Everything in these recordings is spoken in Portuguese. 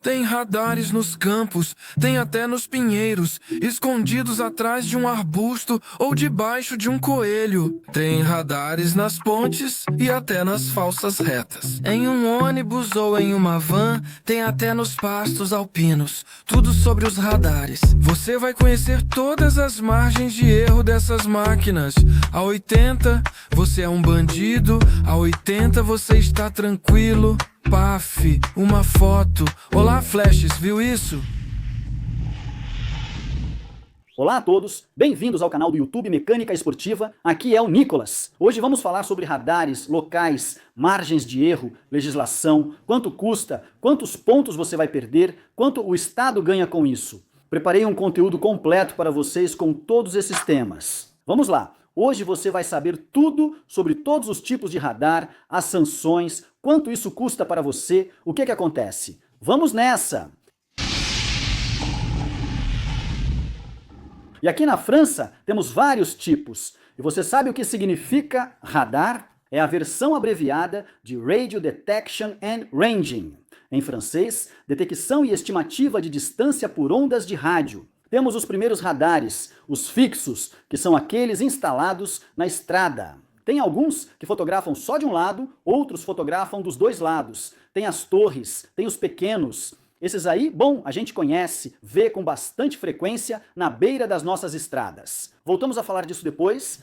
Tem radares nos campos, tem até nos pinheiros, escondidos atrás de um arbusto ou debaixo de um coelho. Tem radares nas pontes e até nas falsas retas. Em um ônibus ou em uma van, tem até nos pastos alpinos. Tudo sobre os radares. Você vai conhecer todas as margens de erro dessas máquinas. A 80, você é um bandido. A 80, você está tranquilo. Paf, uma foto. Olá, Flashes, viu isso? Olá a todos, bem-vindos ao canal do YouTube Mecânica Esportiva, aqui é o Nicolas. Hoje vamos falar sobre radares, locais, margens de erro, legislação, quanto custa, quantos pontos você vai perder, quanto o Estado ganha com isso. Preparei um conteúdo completo para vocês com todos esses temas. Vamos lá! Hoje você vai saber tudo sobre todos os tipos de radar, as sanções, quanto isso custa para você, o que acontece. Vamos nessa! E aqui na França temos vários tipos. E você sabe o que significa radar? É a versão abreviada de Radio Detection and Ranging. Em francês, detecção e estimativa de distância por ondas de rádio. Temos os primeiros radares, os fixos, que são aqueles instalados na estrada. Tem alguns que fotografam só de um lado, outros fotografam dos dois lados. Tem as torres, tem os pequenos. Esses aí, bom, a gente conhece, vê com bastante frequência na beira das nossas estradas. Voltamos a falar disso depois.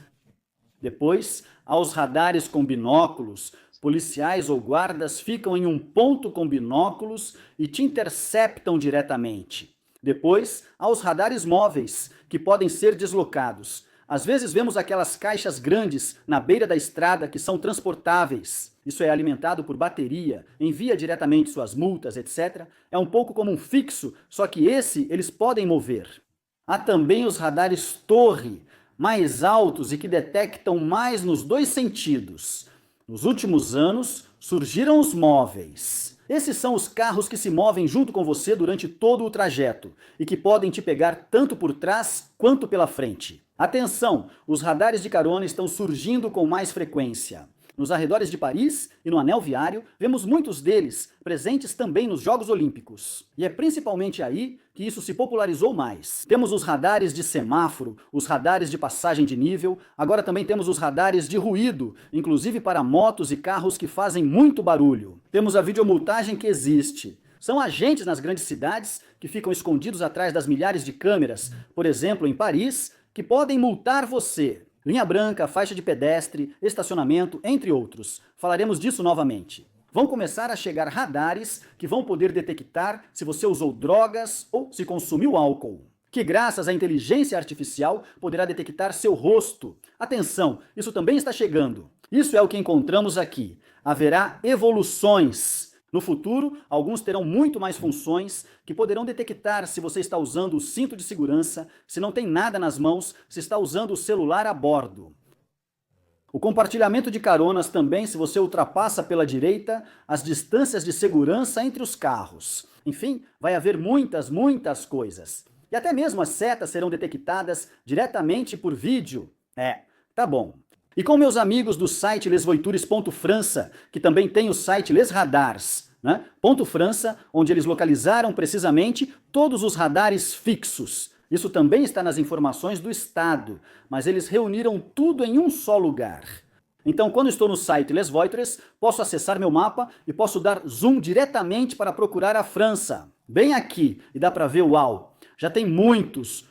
Depois, aos radares com binóculos. Policiais ou guardas ficam em um ponto com binóculos e te interceptam diretamente. Depois, aos radares móveis, que podem ser deslocados. Às vezes vemos aquelas caixas grandes na beira da estrada que são transportáveis. Isso é alimentado por bateria, envia diretamente suas multas, etc. É um pouco como um fixo, só que eles podem mover. Há também os radares torre, mais altos e que detectam mais nos dois sentidos. Nos últimos anos, surgiram os móveis. Esses são os carros que se movem junto com você durante todo o trajeto e que podem te pegar tanto por trás quanto pela frente. Atenção, os radares de carona estão surgindo com mais frequência. Nos arredores de Paris e no anel viário, vemos muitos deles presentes também nos Jogos Olímpicos. E é principalmente aí que isso se popularizou mais. Temos os radares de semáforo, os radares de passagem de nível, agora também temos os radares de ruído, inclusive para motos e carros que fazem muito barulho. Temos a videomultagem que existe. São agentes nas grandes cidades que ficam escondidos atrás das milhares de câmeras, por exemplo em Paris, que podem multar você. Linha branca, faixa de pedestre, estacionamento, entre outros. Falaremos disso novamente. Vão começar a chegar radares que vão poder detectar se você usou drogas ou se consumiu álcool. Que graças à inteligência artificial poderá detectar seu rosto. Atenção, isso também está chegando. Isso é o que encontramos aqui. Haverá evoluções. No futuro, alguns terão muito mais funções que poderão detectar se você está usando o cinto de segurança, se não tem nada nas mãos, se está usando o celular a bordo. O compartilhamento de caronas também, se você ultrapassa pela direita as distâncias de segurança entre os carros. Enfim, vai haver muitas coisas. E até mesmo as setas serão detectadas diretamente por vídeo. Tá bom. E com meus amigos do site lesvoitures.frança, que também tem o site Les Radars, né? Ponto França, onde eles localizaram precisamente todos os radares fixos. Isso também está nas informações do Estado, mas eles reuniram tudo em um só lugar. Então, quando estou no site Les Voitures, posso acessar meu mapa e posso dar zoom diretamente para procurar a França. Bem aqui, e dá para ver, uau, já tem muitos.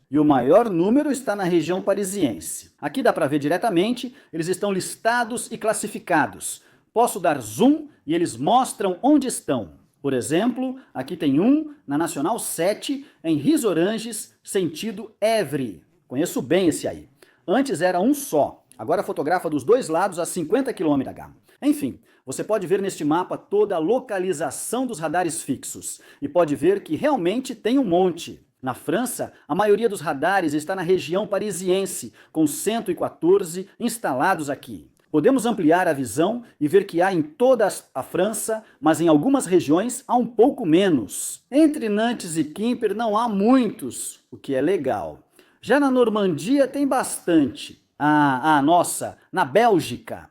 E o maior número está na região parisiense. Aqui dá para ver diretamente, eles estão listados e classificados. Posso dar zoom e eles mostram onde estão. Por exemplo, aqui tem um na Nacional 7, em Risoranges, sentido Évry. Conheço bem esse aí. Antes era um só, agora fotografa dos dois lados a 50 km/h. Enfim, você pode ver neste mapa toda a localização dos radares fixos. E pode ver que realmente tem um monte. Na França, a maioria dos radares está na região parisiense, com 114 instalados aqui. Podemos ampliar a visão e ver que há em toda a França, mas em algumas regiões há um pouco menos. Entre Nantes e Quimper não há muitos, o que é legal. Já na Normandia tem bastante. Nossa, na Bélgica.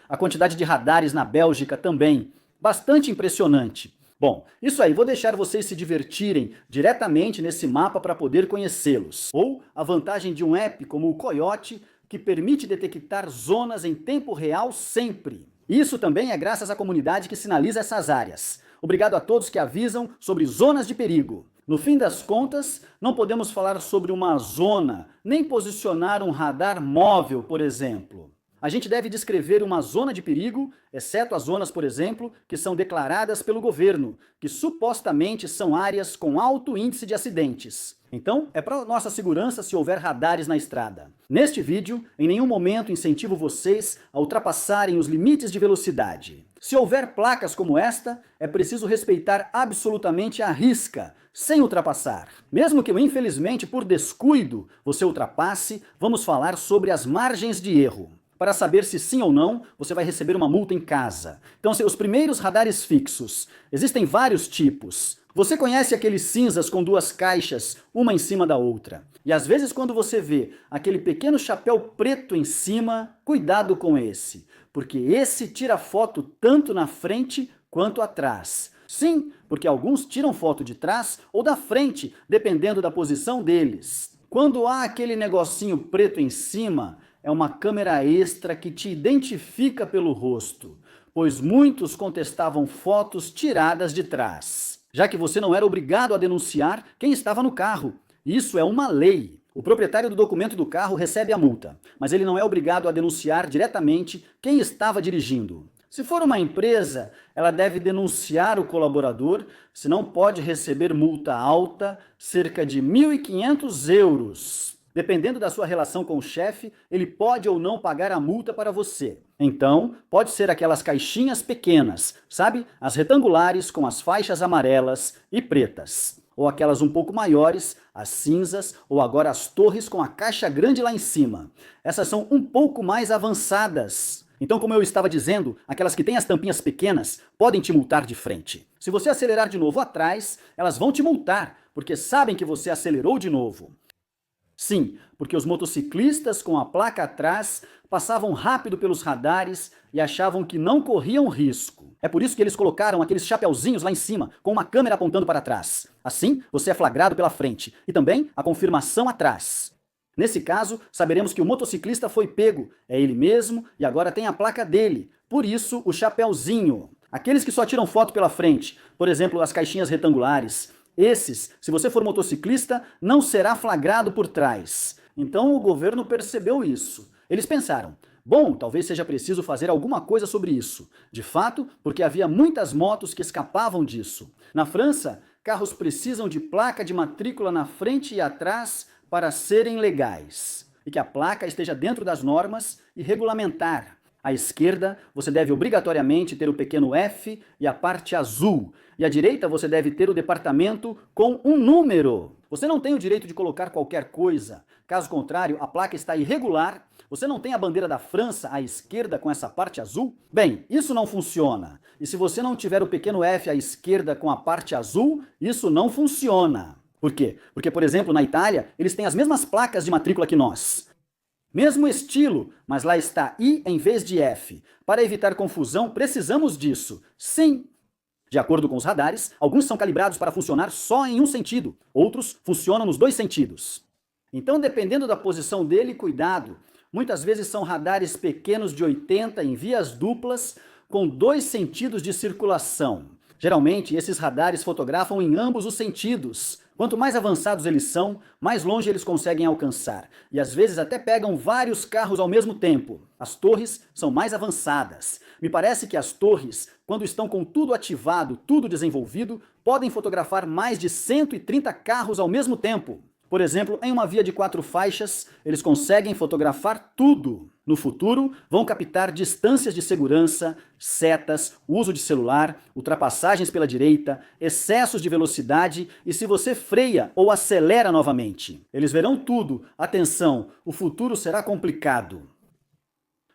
A quantidade de radares na Bélgica também, bastante impressionante. Bom, isso aí, vou deixar vocês se divertirem diretamente nesse mapa para poder conhecê-los. Ou a vantagem de um app como o Coyote, que permite detectar zonas em tempo real sempre. Isso também é graças à comunidade que sinaliza essas áreas. Obrigado a todos que avisam sobre zonas de perigo. No fim das contas, não podemos falar sobre uma zona, nem posicionar um radar móvel, por exemplo. A gente deve descrever uma zona de perigo, exceto as zonas, por exemplo, que são declaradas pelo governo, que supostamente são áreas com alto índice de acidentes. Então, é para nossa segurança se houver radares na estrada. Neste vídeo, em nenhum momento incentivo vocês a ultrapassarem os limites de velocidade. Se houver placas como esta, é preciso respeitar absolutamente à risca, sem ultrapassar. Mesmo que, infelizmente, por descuido, você ultrapasse, vamos falar sobre as margens de erro. Para saber se sim ou não, você vai receber uma multa em casa. Então, os primeiros radares fixos. Existem vários tipos. Você conhece aqueles cinzas com duas caixas, uma em cima da outra. E às vezes quando você vê aquele pequeno chapéu preto em cima, cuidado com esse. Porque esse tira foto tanto na frente quanto atrás. Sim, porque alguns tiram foto de trás ou da frente, dependendo da posição deles. Quando há aquele negocinho preto em cima, é uma câmera extra que te identifica pelo rosto, pois muitos contestavam fotos tiradas de trás, já que você não era obrigado a denunciar quem estava no carro. Isso é uma lei. O proprietário do documento do carro recebe a multa, mas ele não é obrigado a denunciar diretamente quem estava dirigindo. Se for uma empresa, ela deve denunciar o colaborador, senão pode receber multa alta, cerca de 1.500 euros. Dependendo da sua relação com o chefe, ele pode ou não pagar a multa para você. Então, pode ser aquelas caixinhas pequenas, sabe? As retangulares com as faixas amarelas e pretas. Ou aquelas um pouco maiores, as cinzas, ou agora as torres com a caixa grande lá em cima. Essas são um pouco mais avançadas. Então, como eu estava dizendo, aquelas que têm as tampinhas pequenas podem te multar de frente. Se você acelerar de novo atrás, elas vão te multar, porque sabem que você acelerou de novo. Sim, porque os motociclistas com a placa atrás passavam rápido pelos radares e achavam que não corriam risco. É por isso que eles colocaram aqueles chapeuzinhos lá em cima, com uma câmera apontando para trás. Assim, você é flagrado pela frente e também a confirmação atrás. Nesse caso, saberemos que o motociclista foi pego, é ele mesmo e agora tem a placa dele. Por isso, o chapeuzinho. Aqueles que só tiram foto pela frente, por exemplo, as caixinhas retangulares, esses, se você for motociclista, não será flagrado por trás. Então o governo percebeu isso. Eles pensaram, bom, talvez seja preciso fazer alguma coisa sobre isso. De fato, porque havia muitas motos que escapavam disso. Na França, carros precisam de placa de matrícula na frente e atrás para serem legais. E que a placa esteja dentro das normas e regulamentar. À esquerda, você deve obrigatoriamente ter o pequeno F e a parte azul. E à direita, você deve ter o departamento com um número. Você não tem o direito de colocar qualquer coisa. Caso contrário, a placa está irregular. Você não tem a bandeira da França à esquerda com essa parte azul? Bem, isso não funciona. E se você não tiver o pequeno F à esquerda com a parte azul, isso não funciona. Por quê? Porque, por exemplo, na Itália, eles têm as mesmas placas de matrícula que nós. Mesmo estilo, mas lá está I em vez de F. Para evitar confusão, precisamos disso. Sim. De acordo com os radares, alguns são calibrados para funcionar só em um sentido, outros funcionam nos dois sentidos. Então, dependendo da posição dele, cuidado. Muitas vezes são radares pequenos de 80 em vias duplas, com dois sentidos de circulação. Geralmente, esses radares fotografam em ambos os sentidos. Quanto mais avançados eles são, mais longe eles conseguem alcançar. E às vezes até pegam vários carros ao mesmo tempo. As torres são mais avançadas. Me parece que as torres, quando estão com tudo ativado, tudo desenvolvido, podem fotografar mais de 130 carros ao mesmo tempo. Por exemplo, em uma via de 4 faixas, eles conseguem fotografar tudo. No futuro, vão captar distâncias de segurança, setas, uso de celular, ultrapassagens pela direita, excessos de velocidade e se você freia ou acelera novamente. Eles verão tudo. Atenção, o futuro será complicado.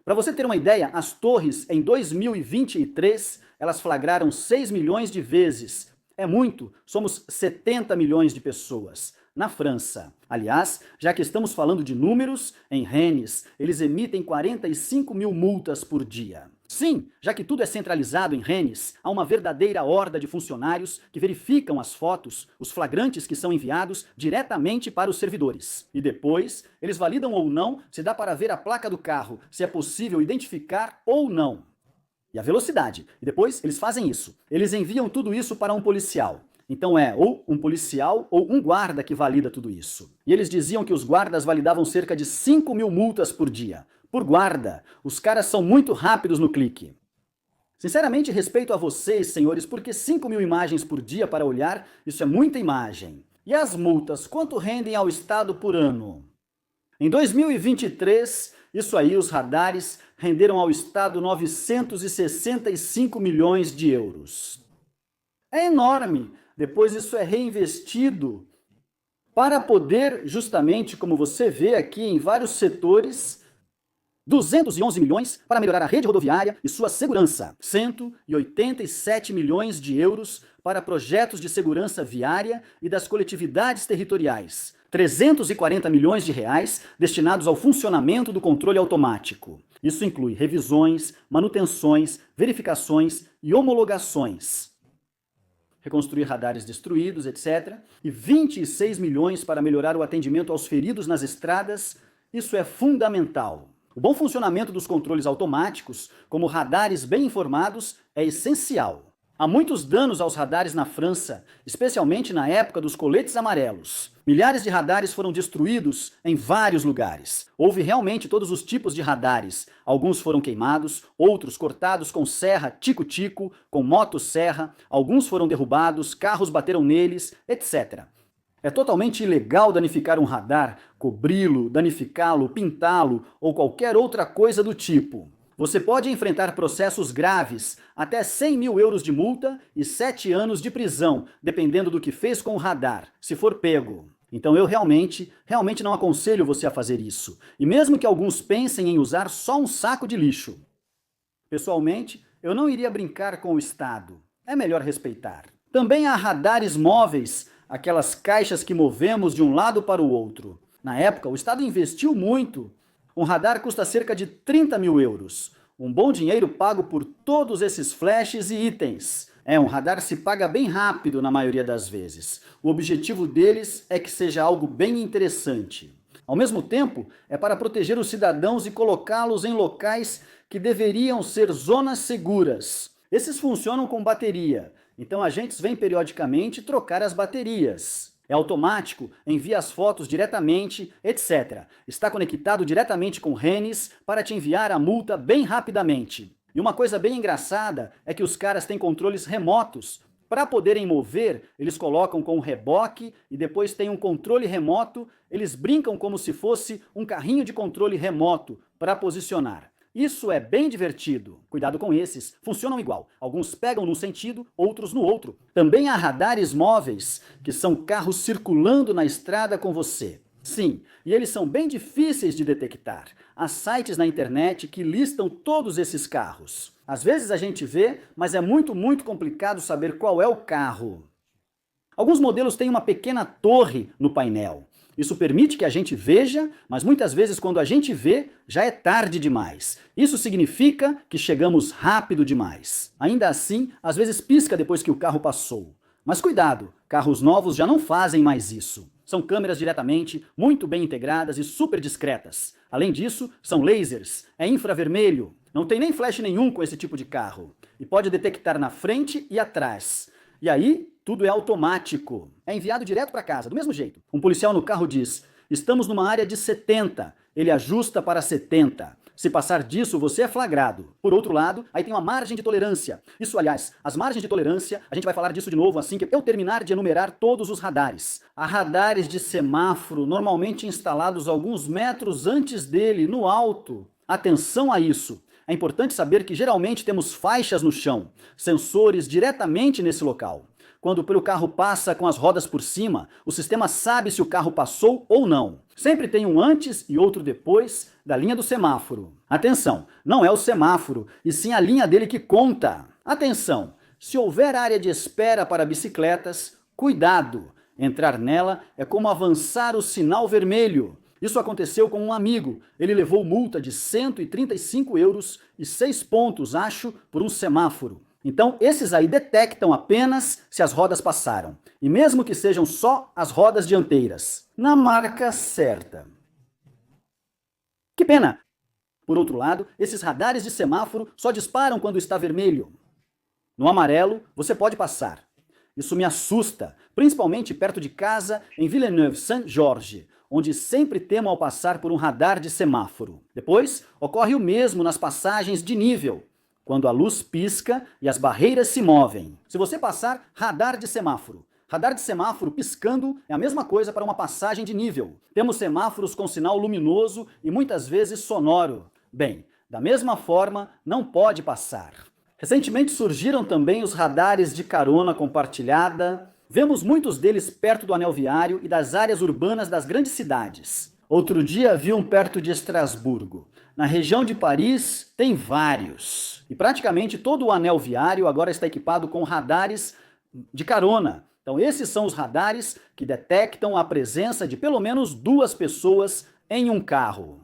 Para você ter uma ideia, as torres em 2023, elas flagraram 6 milhões de vezes. É muito, somos 70 milhões de pessoas. Na França. Aliás, já que estamos falando de números, em Rennes, eles emitem 45 mil multas por dia. Sim, já que tudo é centralizado em Rennes, há uma verdadeira horda de funcionários que verificam as fotos, os flagrantes que são enviados diretamente para os servidores. E depois, eles validam ou não se dá para ver a placa do carro, se é possível identificar ou não. E a velocidade. E depois, eles fazem isso. Eles enviam tudo isso para um policial. Então é ou um policial ou um guarda que valida tudo isso. E eles diziam que os guardas validavam cerca de 5.000 multas por dia. Por guarda. Os caras são muito rápidos no clique. Sinceramente, respeito a vocês, senhores, porque 5.000 imagens por dia para olhar, isso é muita imagem. E as multas, quanto rendem ao Estado por ano? Em 2023, isso aí, os radares renderam ao Estado 965 milhões de euros. É enorme. Depois isso é reinvestido para poder, justamente como você vê aqui em vários setores, 211 milhões para melhorar a rede rodoviária e sua segurança. 187 milhões de euros para projetos de segurança viária e das coletividades territoriais. 340 milhões de reais destinados ao funcionamento do controle automático. Isso inclui revisões, manutenções, verificações e homologações. Reconstruir radares destruídos, etc. E 26 milhões para melhorar o atendimento aos feridos nas estradas. Isso é fundamental. O bom funcionamento dos controles automáticos, como radares bem informados, é essencial. Há muitos danos aos radares na França, especialmente na época dos coletes amarelos. Milhares de radares foram destruídos em vários lugares. Houve realmente todos os tipos de radares. Alguns foram queimados, outros cortados com serra tico-tico, com motosserra, alguns foram derrubados, carros bateram neles, etc. É totalmente ilegal danificar um radar, cobri-lo, danificá-lo, pintá-lo ou qualquer outra coisa do tipo. Você pode enfrentar processos graves, até 100 mil euros de multa e 7 anos de prisão, dependendo do que fez com o radar, se for pego. Então eu realmente não aconselho você a fazer isso. E mesmo que alguns pensem em usar só um saco de lixo. Pessoalmente, eu não iria brincar com o Estado. É melhor respeitar. Também há radares móveis, aquelas caixas que movemos de um lado para o outro. Na época, o Estado investiu muito. Um radar custa cerca de 30 mil euros. Um bom dinheiro pago por todos esses flashes e itens. Um radar se paga bem rápido na maioria das vezes. O objetivo deles é que seja algo bem interessante. Ao mesmo tempo, é para proteger os cidadãos e colocá-los em locais que deveriam ser zonas seguras. Esses funcionam com bateria, então agentes vêm periodicamente trocar as baterias. É automático, envia as fotos diretamente, etc. Está conectado diretamente com Rennes para te enviar a multa bem rapidamente. E uma coisa bem engraçada é que os caras têm controles remotos. Para poderem mover, eles colocam com um reboque e depois tem um controle remoto. Eles brincam como se fosse um carrinho de controle remoto para posicionar. Isso é bem divertido. Cuidado com esses, funcionam igual. Alguns pegam num sentido, outros no outro. Também há radares móveis, que são carros circulando na estrada com você. Sim, e eles são bem difíceis de detectar. Há sites na internet que listam todos esses carros. Às vezes a gente vê, mas é muito complicado saber qual é o carro. Alguns modelos têm uma pequena torre no painel. Isso permite que a gente veja, mas muitas vezes quando a gente vê, já é tarde demais. Isso significa que chegamos rápido demais. Ainda assim, às vezes pisca depois que o carro passou. Mas cuidado, carros novos já não fazem mais isso. São câmeras diretamente, muito bem integradas e super discretas. Além disso, são lasers, é infravermelho. Não tem nem flash nenhum com esse tipo de carro. E pode detectar na frente e atrás. E aí, tudo é automático. É enviado direto para casa, do mesmo jeito. Um policial no carro diz, estamos numa área de 70. Ele ajusta para 70. Se passar disso, você é flagrado. Por outro lado, aí tem uma margem de tolerância. Isso, aliás, as margens de tolerância, a gente vai falar disso de novo assim que eu terminar de enumerar todos os radares. Há radares de semáforo, normalmente instalados alguns metros antes dele, no alto. Atenção a isso. É importante saber que geralmente temos faixas no chão, sensores diretamente nesse local. Quando o carro passa com as rodas por cima, o sistema sabe se o carro passou ou não. Sempre tem um antes e outro depois da linha do semáforo. Atenção, não é o semáforo, e sim a linha dele que conta. Atenção, se houver área de espera para bicicletas, cuidado. Entrar nela é como avançar o sinal vermelho. Isso aconteceu com um amigo. Ele levou multa de 135 euros e 6 pontos, acho, por um semáforo. Então, esses aí detectam apenas se as rodas passaram. E mesmo que sejam só as rodas dianteiras, na marca certa. Que pena! Por outro lado, esses radares de semáforo só disparam quando está vermelho. No amarelo, você pode passar. Isso me assusta, principalmente perto de casa, em Villeneuve-Saint-Georges, onde sempre temo ao passar por um radar de semáforo. Depois, ocorre o mesmo nas passagens de nível, quando a luz pisca e as barreiras se movem. Se você passar radar de semáforo piscando é a mesma coisa para uma passagem de nível. Temos semáforos com sinal luminoso e muitas vezes sonoro. Bem, da mesma forma, não pode passar. Recentemente surgiram também os radares de carona compartilhada. Vemos muitos deles perto do anel viário e das áreas urbanas das grandes cidades. Outro dia vi um perto de Estrasburgo. Na região de Paris tem vários. E praticamente todo o anel viário agora está equipado com radares de carona. Então esses são os radares que detectam a presença de pelo menos 2 pessoas em um carro.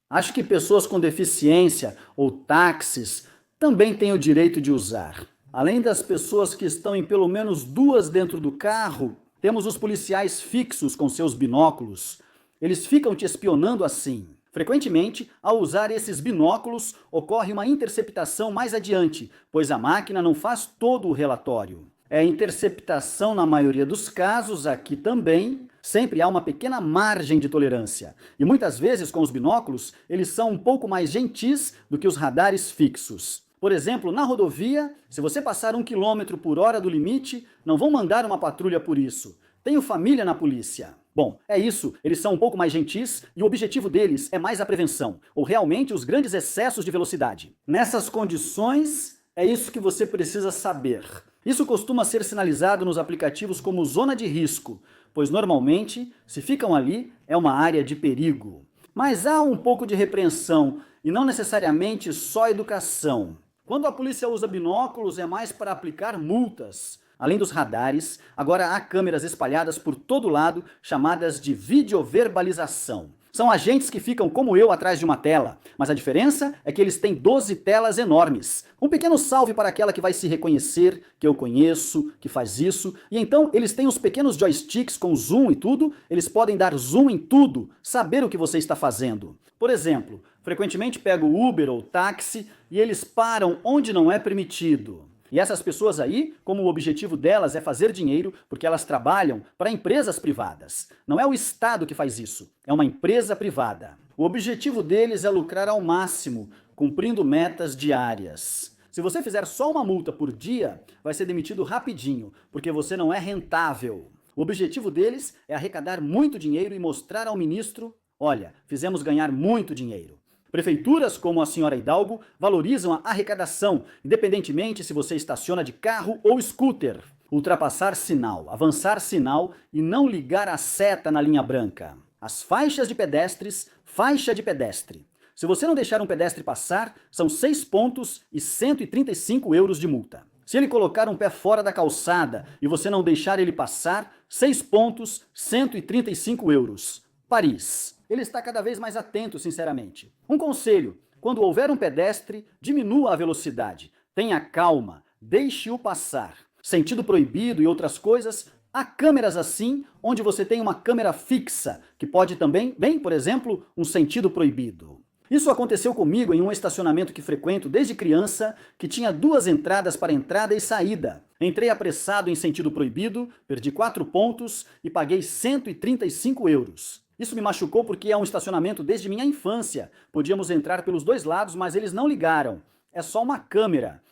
Acho que pessoas com deficiência ou táxis também têm o direito de usar. Além das pessoas que estão em pelo menos 2 dentro do carro, temos os policiais fixos com seus binóculos. Eles ficam te espionando assim. Frequentemente, ao usar esses binóculos, ocorre uma interceptação mais adiante, pois a máquina não faz todo o relatório. É interceptação na maioria dos casos, aqui também. Sempre há uma pequena margem de tolerância. E muitas vezes, com os binóculos, eles são um pouco mais gentis do que os radares fixos. Por exemplo, na rodovia, se você passar 1 km por hora do limite, não vão mandar uma patrulha por isso. Tenho família na polícia. Bom, é isso, eles são um pouco mais gentis e o objetivo deles é mais a prevenção, ou realmente os grandes excessos de velocidade. Nessas condições, é isso que você precisa saber. Isso costuma ser sinalizado nos aplicativos como zona de risco, pois normalmente, se ficam ali, é uma área de perigo. Mas há um pouco de repreensão e não necessariamente só educação. Quando a polícia usa binóculos é mais para aplicar multas. Além dos radares, agora há câmeras espalhadas por todo lado, chamadas de videoverbalização. São agentes que ficam como eu atrás de uma tela, mas a diferença é que eles têm 12 telas enormes. Um pequeno salve para aquela que vai se reconhecer, que eu conheço, que faz isso, e então eles têm os pequenos joysticks com zoom e tudo, eles podem dar zoom em tudo, saber o que você está fazendo. Por exemplo, frequentemente pego Uber ou táxi e eles param onde não é permitido. E essas pessoas aí, como o objetivo delas é fazer dinheiro, porque elas trabalham para empresas privadas. Não é o Estado que faz isso, é uma empresa privada. O objetivo deles é lucrar ao máximo, cumprindo metas diárias. Se você fizer só uma multa por dia, vai ser demitido rapidinho, porque você não é rentável. O objetivo deles é arrecadar muito dinheiro e mostrar ao ministro: olha, fizemos ganhar muito dinheiro. Prefeituras como a senhora Hidalgo valorizam a arrecadação, independentemente se você estaciona de carro ou scooter. Ultrapassar sinal, avançar sinal e não ligar a seta na linha branca. As faixas de pedestres, faixa de pedestre. Se você não deixar um pedestre passar, são 6 pontos e 135 euros de multa. Se ele colocar um pé fora da calçada e você não deixar ele passar, 6 pontos, 135 euros. Paris. Ele está cada vez mais atento, sinceramente. Um conselho: quando houver um pedestre, diminua a velocidade. Tenha calma, deixe-o passar. Sentido proibido e outras coisas, há câmeras assim, onde você tem uma câmera fixa, que pode também, por exemplo, um sentido proibido. Isso aconteceu comigo em um estacionamento que frequento desde criança, que tinha 2 entradas para entrada e saída. Entrei apressado em sentido proibido, perdi 4 pontos e paguei 135 euros. Isso me machucou porque é um estacionamento desde minha infância. Podíamos entrar pelos 2 lados, mas eles não ligaram. É só uma câmera.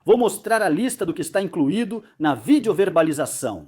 Vou mostrar a lista do que está incluído na videoverbalização.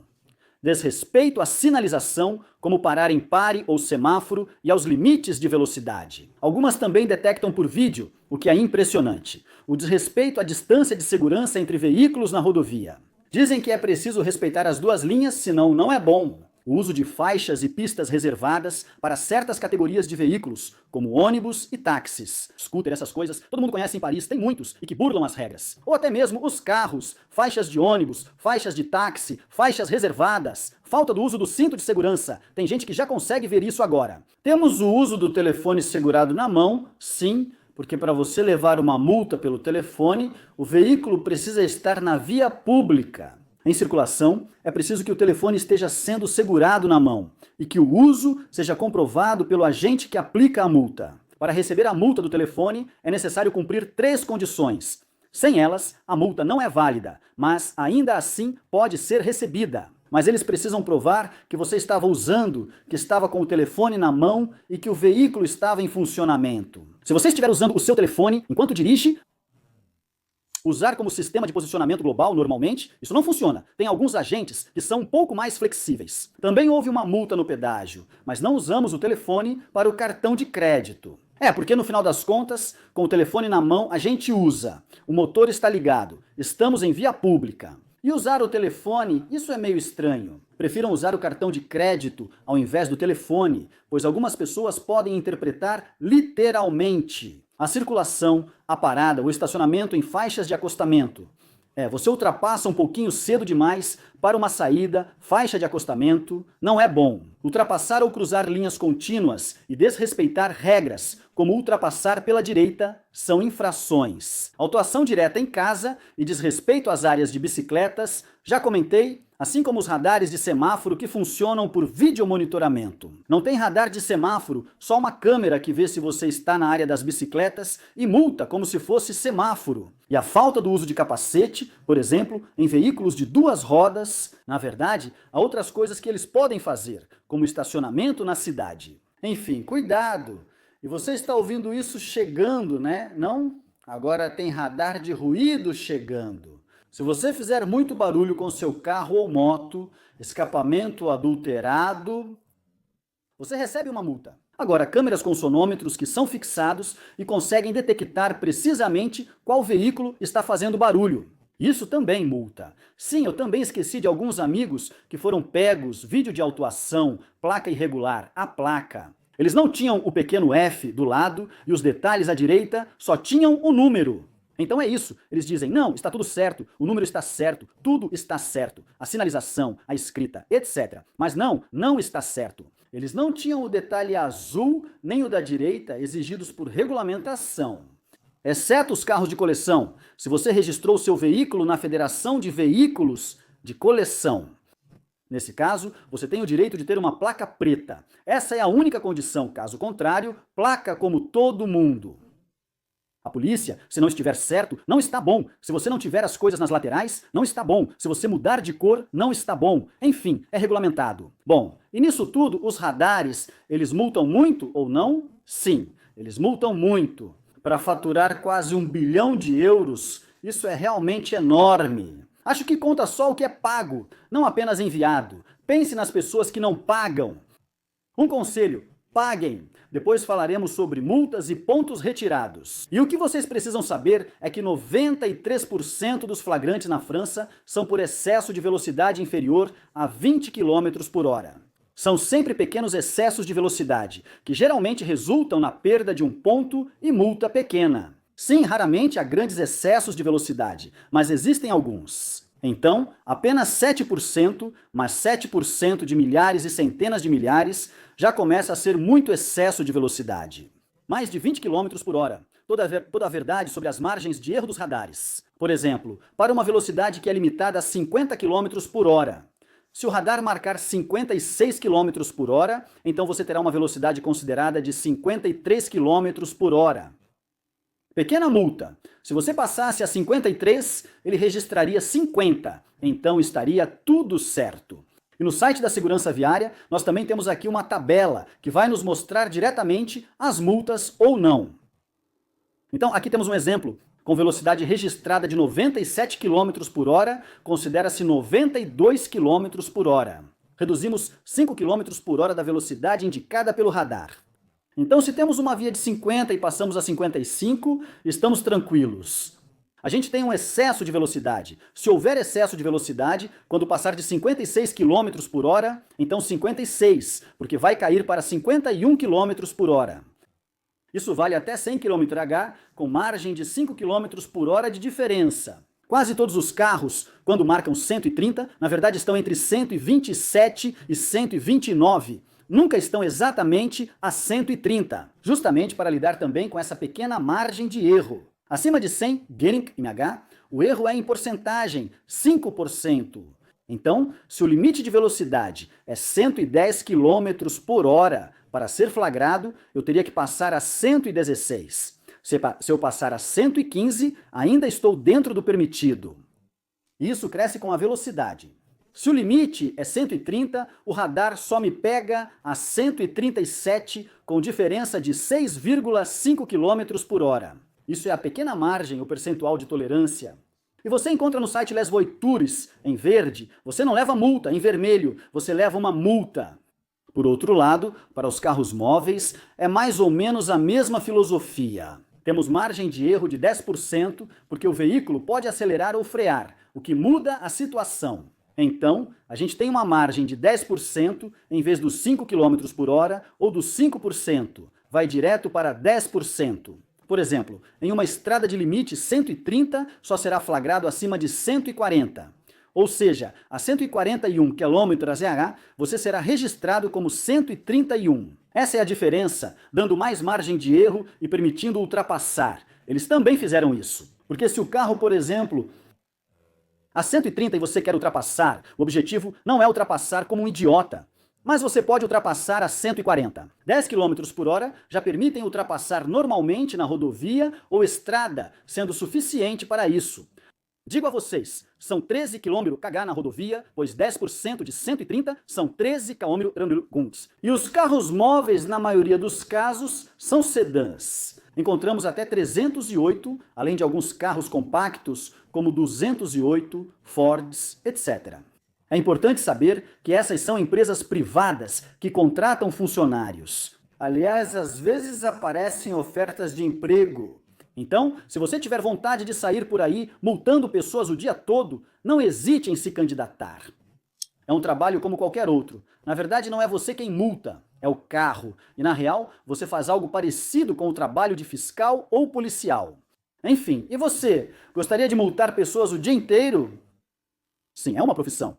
Desrespeito à sinalização, como parar em pare ou semáforo, e aos limites de velocidade. Algumas também detectam por vídeo, o que é impressionante. O desrespeito à distância de segurança entre veículos na rodovia. Dizem que é preciso respeitar as 2 linhas, senão não é bom. o uso de faixas e pistas reservadas para certas categorias de veículos, como ônibus e táxis. Scooter, essas coisas, todo mundo conhece em Paris, tem muitos e que burlam as regras. Ou até mesmo os carros, faixas de ônibus, faixas de táxi, faixas reservadas, falta do uso do cinto de segurança. Tem gente que já consegue ver isso agora. Temos o uso do telefone segurado na mão, sim, porque para você levar uma multa pelo telefone, o veículo precisa estar na via pública. Em circulação, é preciso que o telefone esteja sendo segurado na mão e que o uso seja comprovado pelo agente que aplica a multa. Para receber a multa do telefone, é necessário cumprir 3 condições. Sem elas, a multa não é válida, mas ainda assim pode ser recebida. Mas eles precisam provar que você estava usando, que estava com o telefone na mão e que o veículo estava em funcionamento. Se você estiver usando o seu telefone enquanto dirige, usar como sistema de posicionamento global normalmente, isso não funciona. Tem alguns agentes que são um pouco mais flexíveis. Também houve uma multa no pedágio, mas não usamos o telefone para o cartão de crédito. Porque no final das contas, com o telefone na mão, a gente usa. O motor está ligado, estamos em via pública. E usar o telefone, isso é meio estranho. Prefiram usar o cartão de crédito ao invés do telefone, pois algumas pessoas podem interpretar literalmente. A circulação, a parada, o estacionamento em faixas de acostamento. Você ultrapassa um pouquinho cedo demais para uma saída, faixa de acostamento, não é bom. Ultrapassar ou cruzar linhas contínuas e desrespeitar regras, como ultrapassar pela direita, são infrações. Autuação direta em casa e desrespeito às áreas de bicicletas, já comentei, assim como os radares de semáforo que funcionam por videomonitoramento. Não tem radar de semáforo, só uma câmera que vê se você está na área das bicicletas e multa como se fosse semáforo. E a falta do uso de capacete, por exemplo, em veículos de 2 rodas, na verdade, há outras coisas que eles podem fazer, como estacionamento na cidade. Enfim, cuidado! E você está ouvindo isso chegando, né? Não? Agora tem radar de ruído chegando. Se você fizer muito barulho com seu carro ou moto, escapamento adulterado, você recebe uma multa. Agora, câmeras com sonômetros que são fixados e conseguem detectar precisamente qual veículo está fazendo barulho. Isso também multa. Sim, eu também esqueci de alguns amigos que foram pegos, vídeo de autuação, placa irregular, a placa. Eles não tinham o pequeno F do lado e os detalhes à direita só tinham o número. Então é isso, eles dizem, não, está tudo certo, o número está certo, tudo está certo, a sinalização, a escrita, etc. Mas não está certo. Eles não tinham o detalhe azul nem o da direita exigidos por regulamentação. Exceto os carros de coleção, se você registrou seu veículo na Federação de Veículos de Coleção. Nesse caso, você tem o direito de ter uma placa preta. Essa é a única condição, caso contrário, placa como todo mundo. A polícia, se não estiver certo, não está bom. Se você não tiver as coisas nas laterais, não está bom. Se você mudar de cor, não está bom. Enfim, é regulamentado. Bom, e nisso tudo, os radares, eles multam muito ou não? Sim, eles multam muito. Para faturar quase 1 bilhão de euros, isso é realmente enorme. Acho que conta só o que é pago, não apenas enviado. Pense nas pessoas que não pagam. Um conselho: paguem! Depois falaremos sobre multas e pontos retirados. E o que vocês precisam saber é que 93% dos flagrantes na França são por excesso de velocidade inferior a 20 km por hora. São sempre pequenos excessos de velocidade, que geralmente resultam na perda de um ponto e multa pequena. Sim, raramente há grandes excessos de velocidade, mas existem alguns. Então, apenas 7%, mas 7% de milhares e centenas de milhares, já começa a ser muito excesso de velocidade. Mais de 20 km por hora. Toda a verdade sobre as margens de erro dos radares. Por exemplo, para uma velocidade que é limitada a 50 km por hora. Se o radar marcar 56 km por hora, então você terá uma velocidade considerada de 53 km por hora. Pequena multa. Se você passasse a 53, ele registraria 50, então estaria tudo certo. E no site da Segurança Viária, nós também temos aqui uma tabela que vai nos mostrar diretamente as multas ou não. Então, aqui temos um exemplo. Com velocidade registrada de 97 km por hora, considera-se 92 km por hora. Reduzimos 5 km por hora da velocidade indicada pelo radar. Então, se temos uma via de 50 e passamos a 55, estamos tranquilos. A gente tem um excesso de velocidade. Se houver excesso de velocidade, quando passar de 56 km por hora, então 56, porque vai cair para 51 km por hora. Isso vale até 100 km/h, com margem de 5 km por hora de diferença. Quase todos os carros, quando marcam 130, na verdade estão entre 127 e 129. Nunca estão exatamente a 130, justamente para lidar também com essa pequena margem de erro. Acima de 100, GNH, o erro é em porcentagem, 5%. Então, se o limite de velocidade é 110 km por hora, para ser flagrado, eu teria que passar a 116. Se eu passar a 115, ainda estou dentro do permitido. Isso cresce com a velocidade. Se o limite é 130, o radar só me pega a 137, com diferença de 6,5 km por hora. Isso é a pequena margem, o percentual de tolerância. E você encontra no site Les Voitures, em verde, você não leva multa, em vermelho, você leva uma multa. Por outro lado, para os carros móveis, é mais ou menos a mesma filosofia. Temos margem de erro de 10%, porque o veículo pode acelerar ou frear, o que muda a situação. Então, a gente tem uma margem de 10% em vez dos 5 km por hora ou dos 5%. Vai direto para 10%. Por exemplo, em uma estrada de limite 130, só será flagrado acima de 140. Ou seja, a 141 km/h, você será registrado como 131. Essa é a diferença, dando mais margem de erro e permitindo ultrapassar. Eles também fizeram isso. Porque se o carro, por exemplo, a 130 e você quer ultrapassar, o objetivo não é ultrapassar como um idiota, mas você pode ultrapassar a 140. 10 km por hora já permitem ultrapassar normalmente na rodovia ou estrada, sendo suficiente para isso. Digo a vocês, são 13 km/h na rodovia, pois 10% de 130 são 13 km/h. E os carros móveis, na maioria dos casos, são sedãs. Encontramos até 308, além de alguns carros compactos, como 208, Fords, etc. É importante saber que essas são empresas privadas que contratam funcionários. Aliás, às vezes aparecem ofertas de emprego. Então, se você tiver vontade de sair por aí multando pessoas o dia todo, não hesite em se candidatar. É um trabalho como qualquer outro. Na verdade, não é você quem multa, é o carro. E na real, você faz algo parecido com o trabalho de fiscal ou policial. Enfim, e você? Gostaria de multar pessoas o dia inteiro? Sim, é uma profissão.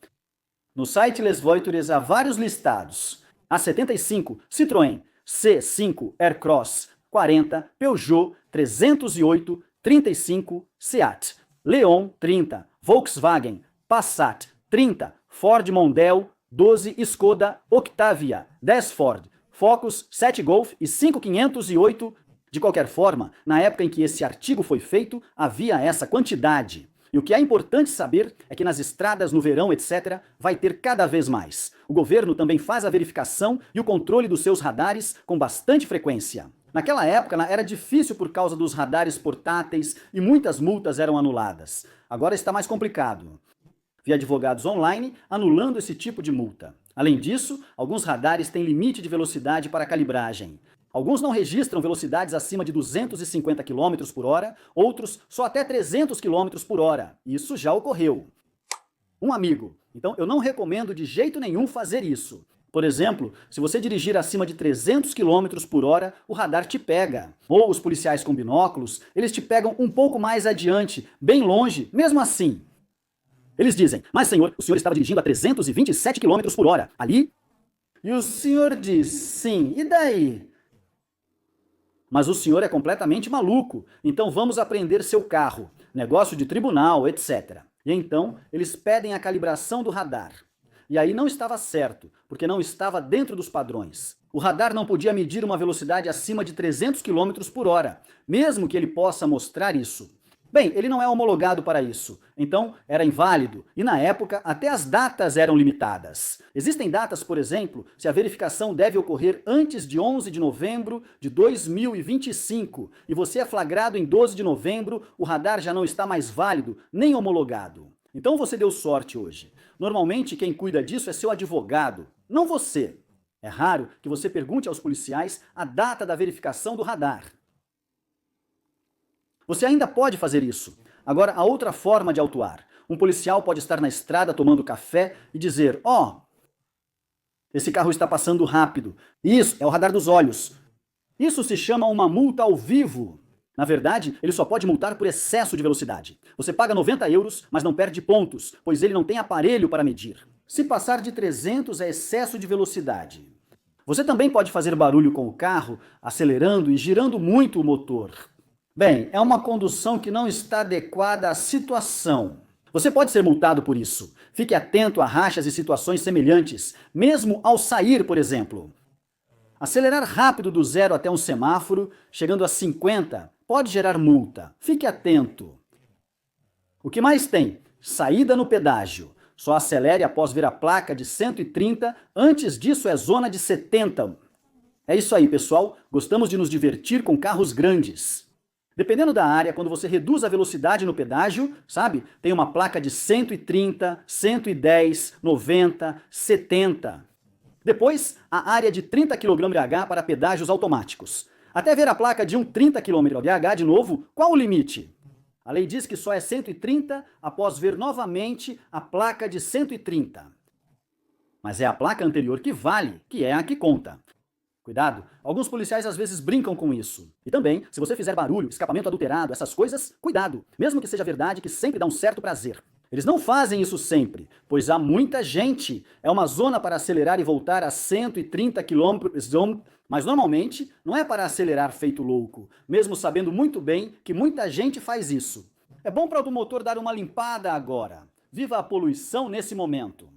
No site Les Voitures há vários listados. A75, Citroën, C5, Aircross, 40, Peugeot, 308, 35, Seat, Leon, 30, Volkswagen, Passat, 30, Ford Mondeo, 12, Skoda, Octavia, 10 Ford, Focus, 7 Golf e 5.508. De qualquer forma, na época em que esse artigo foi feito, havia essa quantidade. E o que é importante saber é que nas estradas, no verão, etc., vai ter cada vez mais. O governo também faz a verificação e o controle dos seus radares com bastante frequência. Naquela época era difícil por causa dos radares portáteis e muitas multas eram anuladas. Agora está mais complicado. Vi advogados online anulando esse tipo de multa. Além disso, alguns radares têm limite de velocidade para calibragem. Alguns não registram velocidades acima de 250 km por hora, outros só até 300 km por hora. Isso já ocorreu. Um amigo. Então eu não recomendo de jeito nenhum fazer isso. Por exemplo, se você dirigir acima de 300 km por hora, o radar te pega. Ou os policiais com binóculos, eles te pegam um pouco mais adiante, bem longe, mesmo assim. Eles dizem, mas senhor, o senhor estava dirigindo a 327 km por hora, ali? E o senhor diz, sim, e daí? Mas o senhor é completamente maluco, então vamos apreender seu carro, negócio de tribunal, etc. E então, eles pedem a calibração do radar. E aí não estava certo, porque não estava dentro dos padrões. O radar não podia medir uma velocidade acima de 300 km por hora, mesmo que ele possa mostrar isso. Bem, ele não é homologado para isso, então era inválido, e na época até as datas eram limitadas. Existem datas, por exemplo, se a verificação deve ocorrer antes de 11 de novembro de 2025, e você é flagrado em 12 de novembro, o radar já não está mais válido, nem homologado. Então você deu sorte hoje. Normalmente quem cuida disso é seu advogado, não você. É raro que você pergunte aos policiais a data da verificação do radar. Você ainda pode fazer isso. Agora, a outra forma de autuar. Um policial pode estar na estrada tomando café e dizer: ó, esse carro está passando rápido. Isso é o radar dos olhos. Isso se chama uma multa ao vivo. Na verdade, ele só pode multar por excesso de velocidade. Você paga 90 euros, mas não perde pontos, pois ele não tem aparelho para medir. Se passar de 300 é excesso de velocidade. Você também pode fazer barulho com o carro, acelerando e girando muito o motor. Bem, é uma condução que não está adequada à situação. Você pode ser multado por isso. Fique atento a rachas e situações semelhantes, mesmo ao sair, por exemplo. Acelerar rápido do 0 até um semáforo, chegando a 50, pode gerar multa. Fique atento. O que mais tem? Saída no pedágio. Só acelere após ver a placa de 130, antes disso é zona de 70. É isso aí, pessoal. Gostamos de nos divertir com carros grandes. Dependendo da área, quando você reduz a velocidade no pedágio, sabe? Tem uma placa de 130, 110, 90, 70. Depois, a área de 30 km/h para pedágios automáticos. Até ver a placa de um 30 km/h de novo, qual o limite? A lei diz que só é 130 após ver novamente a placa de 130. Mas é a placa anterior que vale, que é a que conta. Cuidado, alguns policiais às vezes brincam com isso. E também, se você fizer barulho, escapamento adulterado, essas coisas, cuidado, mesmo que seja verdade que sempre dá um certo prazer. Eles não fazem isso sempre, pois há muita gente. É uma zona para acelerar e voltar a 130 km/h, mas normalmente não é para acelerar feito louco, mesmo sabendo muito bem que muita gente faz isso. É bom para o automotor dar uma limpada agora. Viva a poluição nesse momento.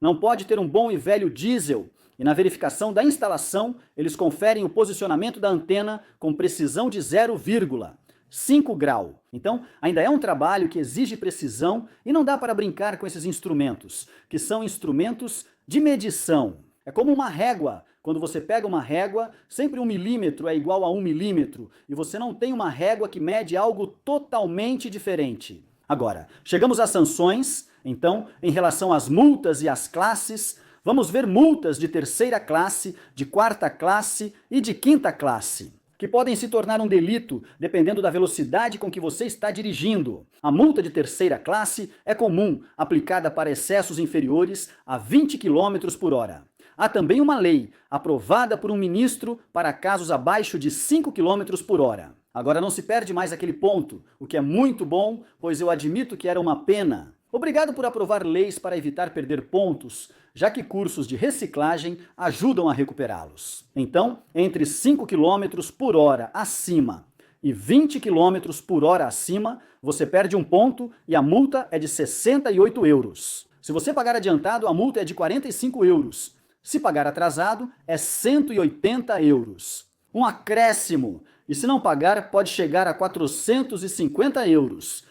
Não pode ter um bom e velho diesel. E na verificação da instalação, eles conferem o posicionamento da antena com precisão de 0,5 grau. Então, ainda é um trabalho que exige precisão e não dá para brincar com esses instrumentos, que são instrumentos de medição. É como uma régua. Quando você pega uma régua, sempre 1 milímetro é igual a 1 milímetro, e você não tem uma régua que mede algo totalmente diferente. Agora, chegamos às sanções. Então, em relação às multas e às classes, vamos ver multas de terceira classe, de quarta classe e de quinta classe, que podem se tornar um delito dependendo da velocidade com que você está dirigindo. A multa de terceira classe é comum, aplicada para excessos inferiores a 20 km/h. Há também uma lei, aprovada por um ministro, para casos abaixo de 5 km/h. Agora não se perde mais aquele ponto, o que é muito bom, pois eu admito que era uma pena. Obrigado por aprovar leis para evitar perder pontos, já que cursos de reciclagem ajudam a recuperá-los. Então, entre 5 km/h acima e 20 km/h acima, você perde um ponto e a multa é de 68 euros. Se você pagar adiantado, a multa é de 45 euros. Se pagar atrasado, é 180 euros. Um acréscimo! E se não pagar, pode chegar a 450 euros.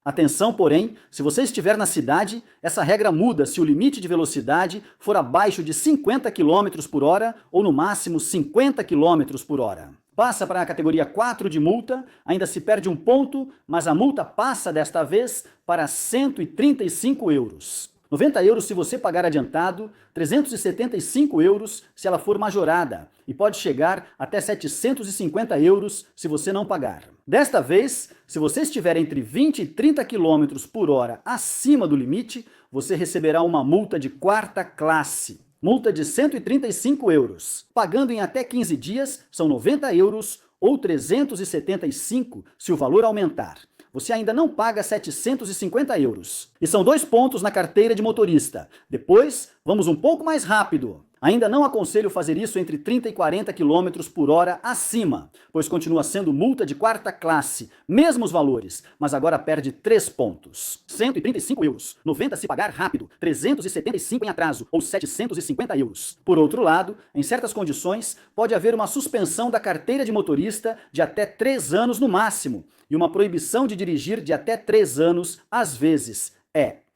Atenção, porém, se você estiver na cidade, essa regra muda se o limite de velocidade for abaixo de 50 km/h ou no máximo 50 km/h. Passa para a categoria 4 de multa, ainda se perde um ponto, mas a multa passa desta vez para 135 euros. 90 euros se você pagar adiantado, 375 euros se ela for majorada, e pode chegar até 750 euros se você não pagar. Desta vez, se você estiver entre 20 e 30 km/h acima do limite, você receberá uma multa de quarta classe. Multa de 135 euros. Pagando em até 15 dias, são 90 euros ou 375 se o valor aumentar. Você ainda não paga 750 euros. E são 2 pontos na carteira de motorista. Depois, vamos um pouco mais rápido. Ainda não aconselho fazer isso entre 30 e 40 km/h acima, pois continua sendo multa de quarta classe, mesmos valores, mas agora perde 3 pontos. 135 euros, 90 se pagar rápido, 375 em atraso, ou 750 euros. Por outro lado, em certas condições, pode haver uma suspensão da carteira de motorista de até 3 anos no máximo, e uma proibição de dirigir de até 3 anos, às vezes.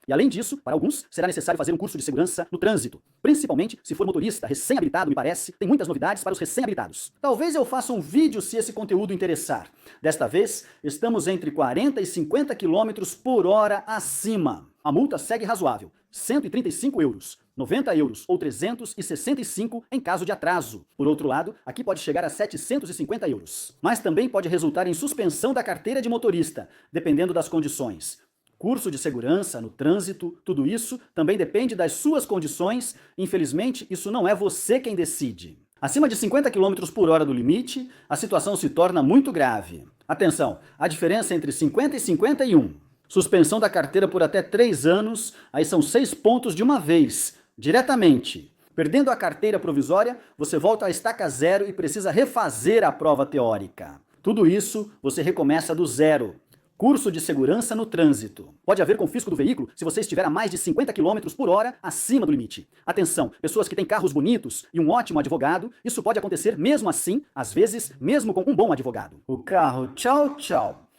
E além disso, para alguns, será necessário fazer um curso de segurança no trânsito. Principalmente se for motorista recém-habilitado, me parece, tem muitas novidades para os recém-habilitados. Talvez eu faça um vídeo se esse conteúdo interessar. Desta vez, estamos entre 40 e 50 km/h acima. A multa segue razoável, 135 euros. 90 euros ou 365 em caso de atraso. Por outro lado, aqui pode chegar a 750 euros. Mas também pode resultar em suspensão da carteira de motorista, dependendo das condições. Curso de segurança no trânsito, tudo isso também depende das suas condições. Infelizmente, isso não é você quem decide. Acima de 50 km por hora do limite, a situação se torna muito grave. Atenção, a diferença entre 50 e 51. Suspensão da carteira por até 3 anos, aí são 6 pontos de uma vez, diretamente. Perdendo a carteira provisória, você volta à estaca zero e precisa refazer a prova teórica. Tudo isso você recomeça do zero. Curso de segurança no trânsito. Pode haver confisco do veículo se você estiver a mais de 50 km por hora acima do limite. Atenção, pessoas que têm carros bonitos e um ótimo advogado, isso pode acontecer mesmo assim, às vezes mesmo com um bom advogado. O carro, tchau, tchau.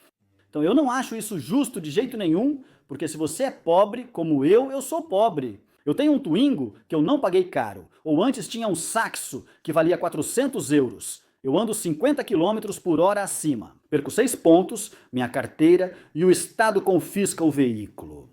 Então eu não acho isso justo de jeito nenhum, porque se você é pobre, como eu sou pobre. Eu tenho um Twingo que eu não paguei caro, ou antes tinha um Saxo que valia 400 euros. Eu ando 50 km por hora acima. Perco 6 pontos, minha carteira e o Estado confisca o veículo.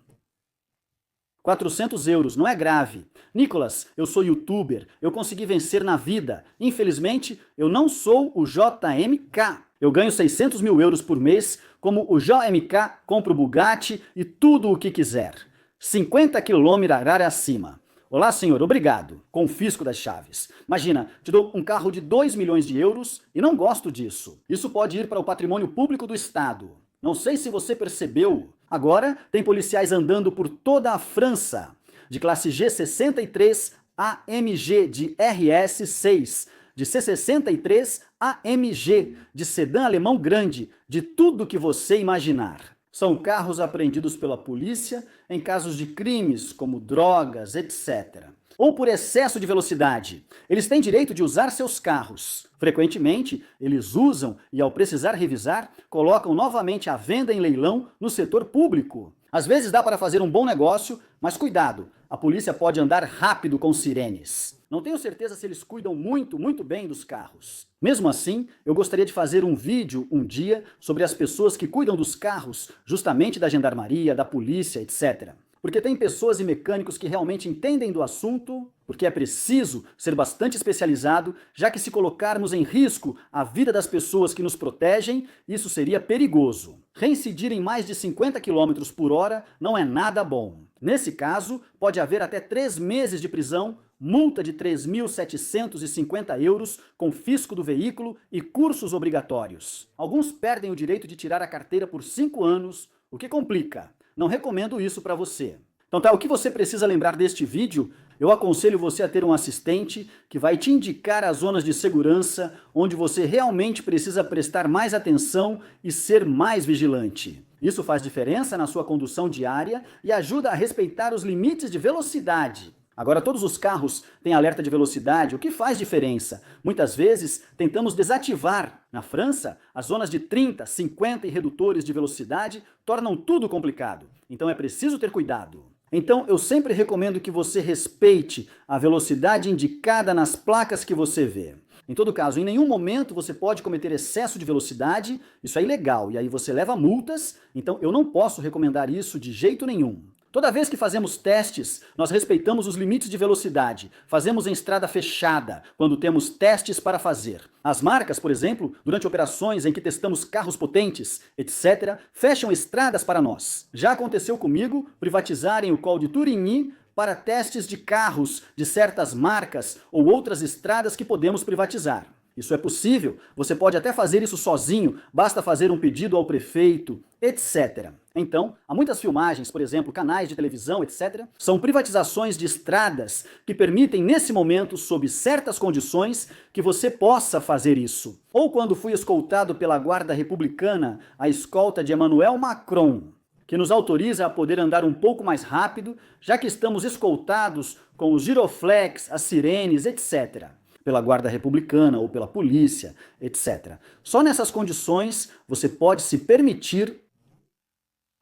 400 euros, não é grave. Nicolas, eu sou youtuber, eu consegui vencer na vida. Infelizmente, eu não sou o JMK. Eu ganho 600 mil euros por mês, como o JMK, compro Bugatti e tudo o que quiser. 50 km acima. Olá, senhor, obrigado. Confisco das chaves. Imagina, te dou um carro de 2 milhões de euros e não gosto disso. Isso pode ir para o patrimônio público do Estado. Não sei se você percebeu. Agora, tem policiais andando por toda a França. De classe G63 AMG de RS6. De C63 AMG, de sedã alemão grande, de tudo que você imaginar. São carros apreendidos pela polícia em casos de crimes, como drogas, etc. Ou por excesso de velocidade. Eles têm direito de usar seus carros. Frequentemente, eles usam e, ao precisar revisar, colocam novamente à venda em leilão no setor público. Às vezes dá para fazer um bom negócio, mas cuidado, a polícia pode andar rápido com sirenes. Não tenho certeza se eles cuidam muito bem dos carros. Mesmo assim, eu gostaria de fazer um vídeo um dia sobre as pessoas que cuidam dos carros, justamente da gendarmeria, da polícia, etc. Porque tem pessoas e mecânicos que realmente entendem do assunto, porque é preciso ser bastante especializado, já que se colocarmos em risco a vida das pessoas que nos protegem, isso seria perigoso. Reincidir em mais de 50 km por hora não é nada bom. Nesse caso, pode haver até 3 meses de prisão, multa de 3.750 euros, confisco do veículo e cursos obrigatórios. Alguns perdem o direito de tirar a carteira por 5 anos, o que complica. Não recomendo isso para você. Então tá, o que você precisa lembrar deste vídeo? Eu aconselho você a ter um assistente que vai te indicar as zonas de segurança onde você realmente precisa prestar mais atenção e ser mais vigilante. Isso faz diferença na sua condução diária e ajuda a respeitar os limites de velocidade. Agora, todos os carros têm alerta de velocidade, o que faz diferença. Muitas vezes, tentamos desativar. Na França, as zonas de 30, 50 e redutores de velocidade tornam tudo complicado. Então é preciso ter cuidado. Então, eu sempre recomendo que você respeite a velocidade indicada nas placas que você vê. Em todo caso, em nenhum momento você pode cometer excesso de velocidade, isso é ilegal, e aí você leva multas, então eu não posso recomendar isso de jeito nenhum. Toda vez que fazemos testes, nós respeitamos os limites de velocidade. Fazemos em estrada fechada, quando temos testes para fazer. As marcas, por exemplo, durante operações em que testamos carros potentes, etc., fecham estradas para nós. Já aconteceu comigo privatizarem o Col de Turigny para testes de carros de certas marcas ou outras estradas que podemos privatizar. Isso é possível, você pode até fazer isso sozinho, basta fazer um pedido ao prefeito, etc. Então, há muitas filmagens, por exemplo, canais de televisão, etc. São privatizações de estradas que permitem, nesse momento, sob certas condições, que você possa fazer isso. Ou quando fui escoltado pela Guarda Republicana, a escolta de Emmanuel Macron, que nos autoriza a poder andar um pouco mais rápido, já que estamos escoltados com os giroflex, as sirenes, etc. Pela Guarda Republicana ou pela polícia, etc. Só nessas condições você pode se permitir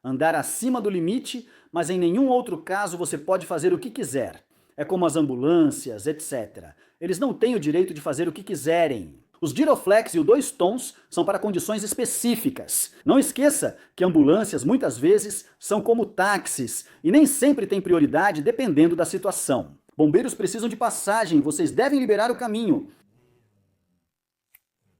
andar acima do limite, mas em nenhum outro caso você pode fazer o que quiser. É como as ambulâncias, etc. Eles não têm o direito de fazer o que quiserem. Os giroflex e o 2 tons são para condições específicas. Não esqueça que ambulâncias muitas vezes são como táxis e nem sempre têm prioridade dependendo da situação. Bombeiros precisam de passagem, vocês devem liberar o caminho.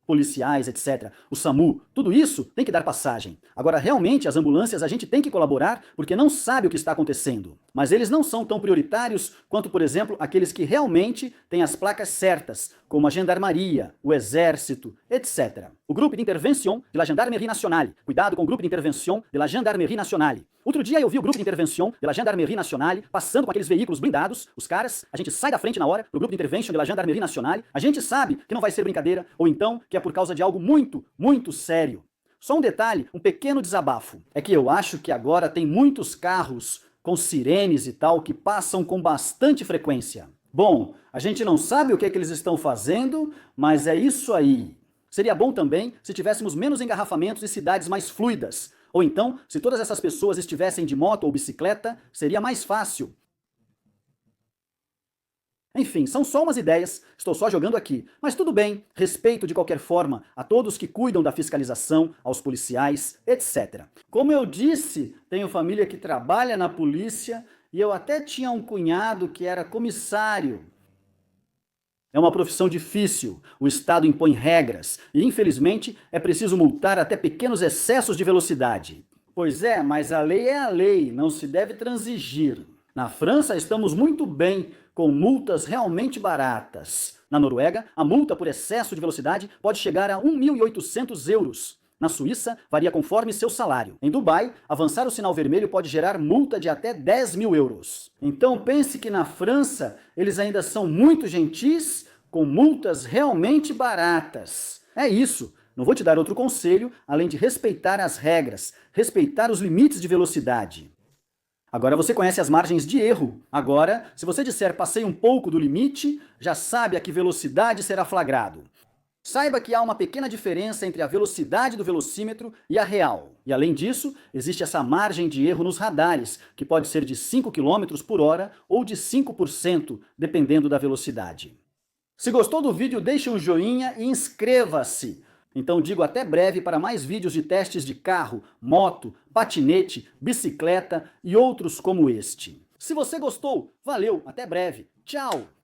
Policiais, etc. O SAMU, tudo isso tem que dar passagem. Agora, realmente, as ambulâncias a gente tem que colaborar porque não sabe o que está acontecendo. Mas eles não são tão prioritários quanto, por exemplo, aqueles que realmente têm as placas certas, como a Gendarmeria, o Exército, etc. O Grupo de Intervention de la Gendarmerie Nationale. Cuidado com o Grupo de Intervention de la Gendarmerie Nationale. Outro dia eu vi o Grupo de Intervention de la Gendarmerie Nationale passando com aqueles veículos blindados, os caras, a gente sai da frente na hora pro Grupo de Intervention de la Gendarmerie Nationale, a gente sabe que não vai ser brincadeira, ou então que é por causa de algo muito, muito sério. Só um detalhe, um pequeno desabafo, é que eu acho que agora tem muitos carros com sirenes e tal que passam com bastante frequência. Bom, a gente não sabe o que é que eles estão fazendo, mas é isso aí. Seria bom também se tivéssemos menos engarrafamentos e cidades mais fluidas. Ou então, se todas essas pessoas estivessem de moto ou bicicleta, seria mais fácil. Enfim, são só umas ideias, estou só jogando aqui. Mas tudo bem, respeito de qualquer forma a todos que cuidam da fiscalização, aos policiais, etc. Como eu disse, tenho família que trabalha na polícia e eu até tinha um cunhado que era comissário. É uma profissão difícil, o Estado impõe regras e, infelizmente, é preciso multar até pequenos excessos de velocidade. Pois é, mas a lei é a lei, não se deve transigir. Na França, estamos muito bem, com multas realmente baratas. Na Noruega, a multa por excesso de velocidade pode chegar a 1.800 euros. Na Suíça, varia conforme seu salário. Em Dubai, avançar o sinal vermelho pode gerar multa de até 10.000 euros. Então pense que na França, eles ainda são muito gentis, com multas realmente baratas. É isso. Não vou te dar outro conselho, além de respeitar as regras, respeitar os limites de velocidade. Agora você conhece as margens de erro. Agora, se você disser passei um pouco do limite, já sabe a que velocidade será flagrado. Saiba que há uma pequena diferença entre a velocidade do velocímetro e a real. E além disso, existe essa margem de erro nos radares, que pode ser de 5 km por hora ou de 5%, dependendo da velocidade. Se gostou do vídeo, deixe um joinha e inscreva-se. Então digo até breve para mais vídeos de testes de carro, moto, patinete, bicicleta e outros como este. Se você gostou, valeu, até breve. Tchau!